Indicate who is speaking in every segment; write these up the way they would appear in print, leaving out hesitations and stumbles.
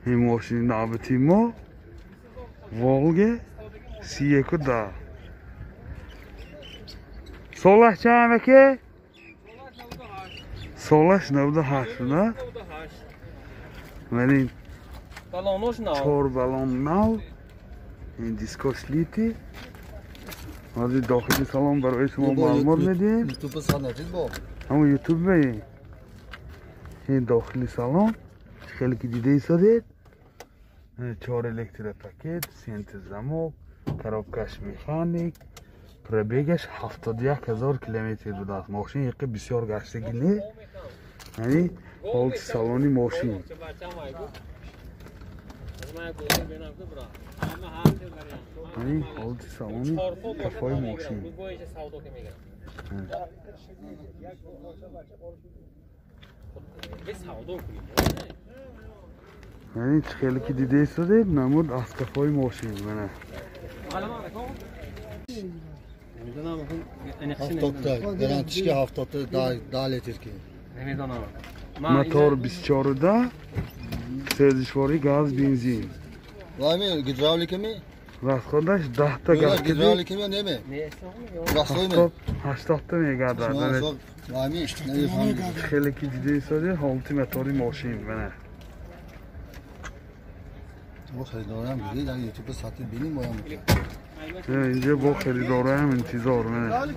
Speaker 1: این ماشین نابتی ما Volga C1 Solaş چند که Solaş 98 نه ولی
Speaker 2: بالونش نه
Speaker 1: 4 بالون نو این دیسکوش لیتی حالا داخلی سالن برای شما معلومات میدیم
Speaker 3: یوتیوب سانتید با
Speaker 1: همون یوتیوب ببین این داخلی سالن خیلی که دیده ایستادید 4 الکتریک پاکت سنت زمو коробкаш механик пробегаш 71000 километр буд аст мошин иқи бисёр гаштагӣ не яъни ҳолти салони мошин яъни ҳолти салони кафои мошин یعنی خیلی که دیده ایستاده نمود از کفای ماشین منه
Speaker 2: نمیدونم
Speaker 3: هفتاد گارانتیش که 70 دا لیتر که
Speaker 2: نمیدونم
Speaker 1: موتور 24 ده سرزشواری گاز بنزین
Speaker 3: وامی گیدراولیک می
Speaker 1: راست خودش 10 تا گاز کدی
Speaker 3: گیدراولیک می نمی راستوی می
Speaker 1: 80 تا میگرده
Speaker 3: وامی نمیفهمم
Speaker 1: خیلی که دیده ایستاده حالتی موتوری ماشین منه
Speaker 3: ما خریدارم دیگه در یوتیوب ساعتی بینیم باید
Speaker 1: اینجا با خریداره هم انتظار منه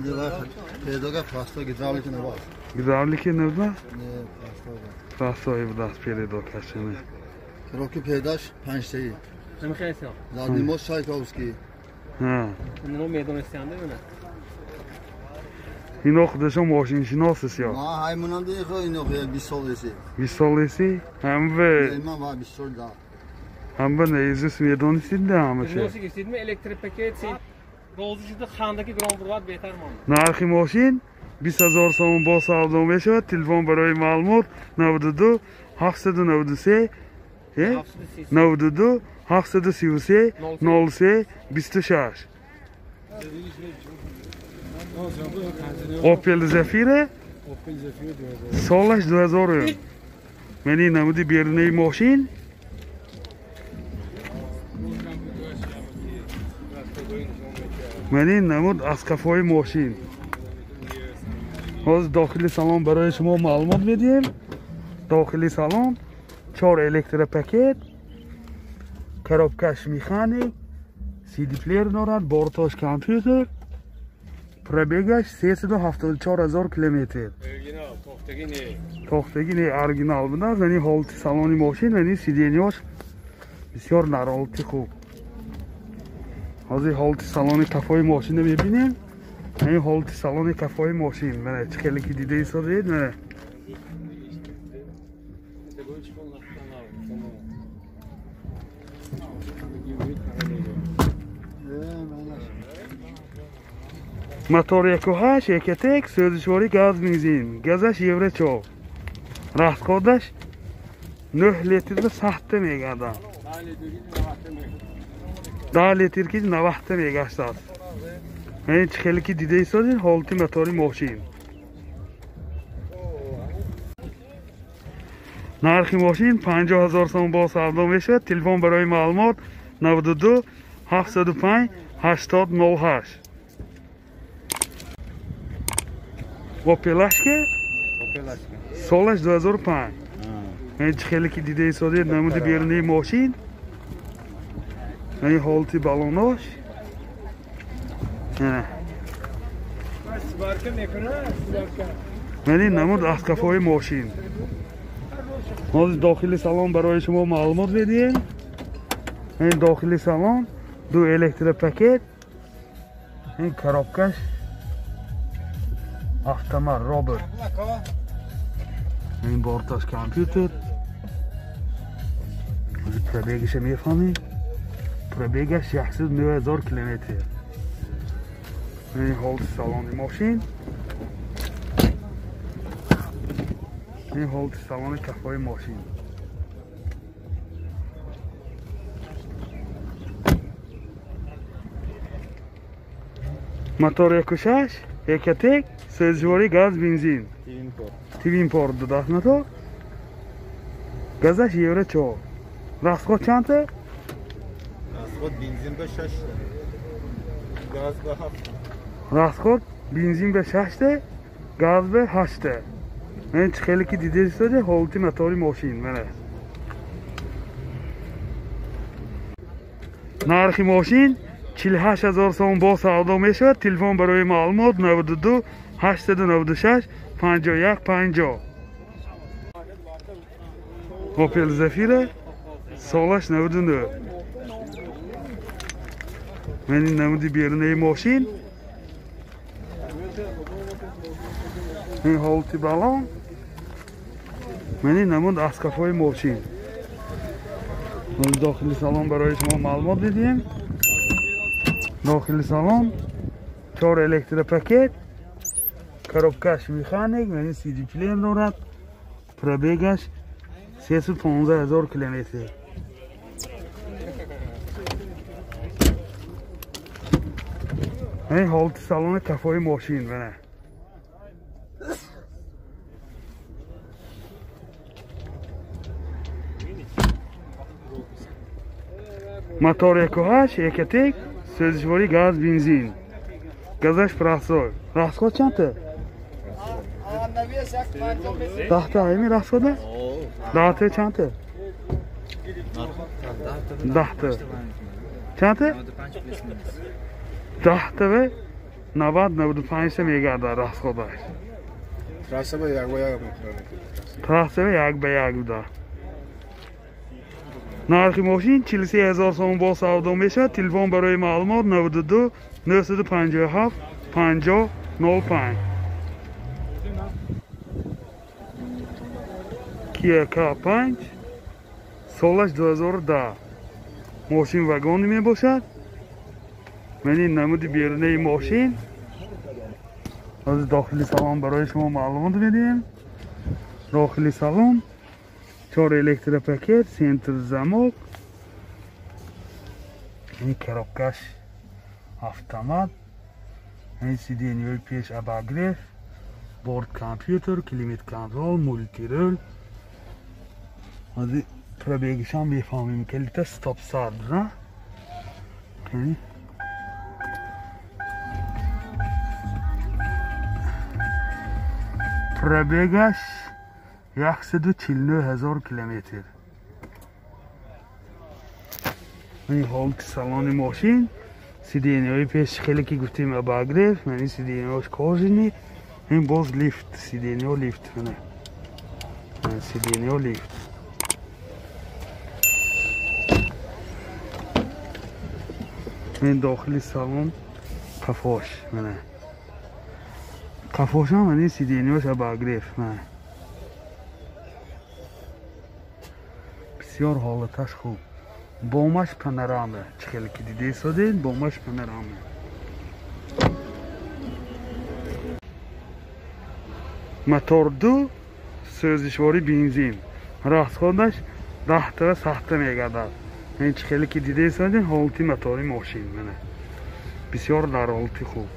Speaker 3: یه وقت پیدا که پراستا گیدراولیک نباید
Speaker 1: گیدراولیک نبود؟
Speaker 3: نه
Speaker 1: پراستا بود از پیدا کشنه
Speaker 3: کروکی پیداش 5 تایی
Speaker 2: نمیخوای سیاه
Speaker 3: زادیموش شایکاوسکی
Speaker 1: ها
Speaker 2: اینو میدون استیانده بونه
Speaker 1: اینا خودشون ماشین شناس یا
Speaker 3: ما هایمونم دیگه خو اینو 20 سال سی
Speaker 1: 20 سال سی هم به
Speaker 3: من var 20 سال da
Speaker 1: هم به نیزیس میدونستید ده همشه
Speaker 2: Nasıl istedin mi elektrik paket sen Rozuşu'da Xandaki Grand Boulevard beter mi?
Speaker 1: نرخ ماشین 20000 سوم با سودا میشه تلفن برای معلومات 92 793 92 733 03 26 Opel Zafira سالش 2000 منی نمودی بیرونی ماشین منی نمود از کفای ماشین باز داخلی سالن برای شما معلومات میدیم داخلی سالن 4 الکتریک پاکت коробкаш механик CD player دارد بارتاش کامپیوتر پربیگش 374000 کیلومتر تختگی نه اورجینال بوده یعنی حالت سالانی ماشین یعنی سیدینیاش بسیار نرالتی خوب حاضر حالت سالانی کفای ماشین رو ببینیم یعنی حالت سالانی کفای ماشین من خیلی که دیده ایستادید من موتور 1.8 1.1 سوزشواری گاز بنزین گازش یورو 4 راستخودش 9 لیتر سخته میگرده 10 لیتر که 90 میگشت است این خیلی که دیده ایستادین حالتی موتوری ماشین نرخ ماشین 50000 سوم با سودا میشه تلفن برای معلومات 92 705 8008 Opelashka Solash 2005 این خیلی که دیده ایستادید نمود بیرونی ماشین این حالتی بالوناش یعنی نمود از کفای ماشین ما داخلی سالن برای شما معلومات میدیم این داخلی سالن 2 الکتریک پاکت این коробкаш автомат робот این بارتاش کامپیوتر پربیگش میفهمید پربیگش 109000 کیلومتر این حالت سالانی ماشین این حالت سالانی کفای ماشین موتور 1.6 Ekatek, sözcüvari gaz, benzin. Twin Port dudakna to. Gazash euro 4. Raskhod chanta?
Speaker 3: Raskhod benzin به 6 gaz به 7
Speaker 1: Raskhod benzin به 6 gaz به 8. من خیلی که دیده شده هولتی موتوری ماشین منه. نرخ ماشین 48000 سوم با سودا میشود. تلفن برای معلومات 92 896 51 50. اوپل زفیره سالش 99. من این نمودی بیرونه ماشین. این هولتی بالون. من این نمود اسکافای ماشین. داخل سالن برای شما معلومات میدیم. داخل سالن 4 الکتریک پاکت، коробкаш механик، یعنی سی دی پلین دارد. پرابیگش 315,000 کیلومتر. این هولت سالن کفای ماشین بنه. موتور 1.8 ekatek sözcüvari gaz, benzin. Gazash prasol. Raskhod chanta? 10 ta mi raskhod? 10 ta chanta? 10 ta. Chanta? 10 ta ve 90-95 se megada raskhod.
Speaker 3: Trasa به یک به یک میکنه.
Speaker 1: Trasa ve yak be yak buda. نرخ ماشین 43000 سوم با سودا میشه. تلفن برای معلومات 92 957 50 05. Kia K5 سالش 2010. ماشین واگن می باشد. من این نمود بیرونه ماشین از داخلی سالن برای شما معلومات میدیم. داخلی سالن 4 الکتریک پاکت، سنتر زمک، این коробкаш автомат، این سیدینیوی پیش اباگریف، بورد کامپیوتر، کلیمیت کنترل، مولتی رول. از پرابیگش هم بفهمیم کلیت استاپ استارت نه. پرابیگش 149,000 کیلومتر. این هولت سالن ماشین سیدینیوی پیش خیلی که گفتیم اباگریف. من این سیدینیوش کارزینی. این باز لیفت سیدینیو لیفت منه. سیدینیو لیفت. این داخلی سالن قفاش منه. قفاش هم این سیدینیوش اباگریف منه. بسیار حالتش خوب. بومش پانورامه. خیلی که دیده سادین بومش پانورامه. موتور 2 سوزشواری بنزین. расходش 10 تا سخته میگردد. این خیلی که دیده سادین هولتی موتوری ماشین منه. بسیار در هولتی خوب.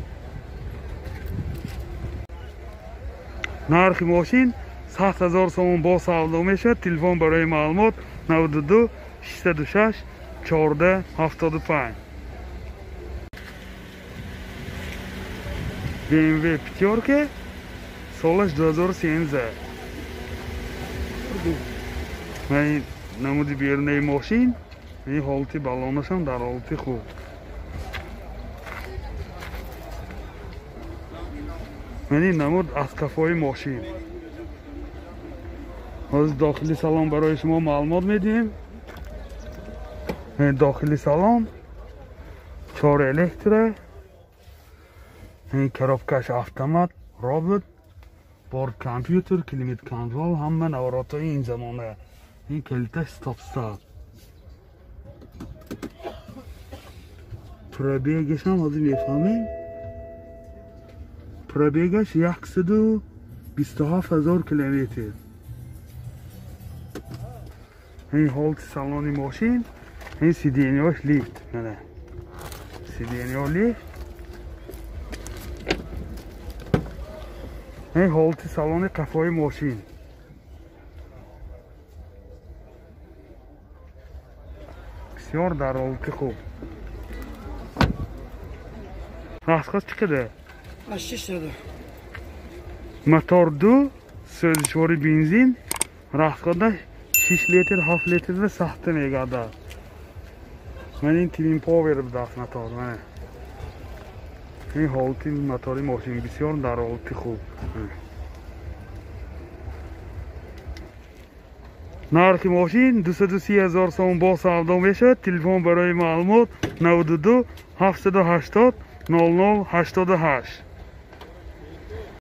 Speaker 1: نرخ ماشین 7,000 سوم با سودا میشه. تلفن برای معلومات 92 606 14 75. BMW пятерка سالش 2013. من نمودی بیرونه ماشین. این هولتی بالونش هم در هولتی خوب. من این نمود اسکافای ماشین. از داخلی سالن برای شما معلومات میدیم. داخلی سالن 4 الکتریک، این коробкаш автомат، روبوت، بورد کامپیوتر، کلیمیت کنترل، همه نواراتای این زمانه. این کلیتش استاپ استارت. پرابیگش هم از میفهمیم. پرابیگش 127,000 کیلومتر. این هولت سالن ماشین. این سیدینیوش لیفت منه. سیدینیو لیفت. این حالت سالن قفای ماشین بسیار در حالت خوب. رستگاز چقدر؟
Speaker 4: 8 داده.
Speaker 1: موتور 2 سوزشواری بنزین رستگاز 6 لیتر 7 لیتر سخت میگرده. من این تیم پاور به دست نتار من این حالت موتور ماشین بسیار در حالت خوب. نرخ ماشین 230,000 سوم با سودا میشه. تلفن برای معلومات 92 780 0088.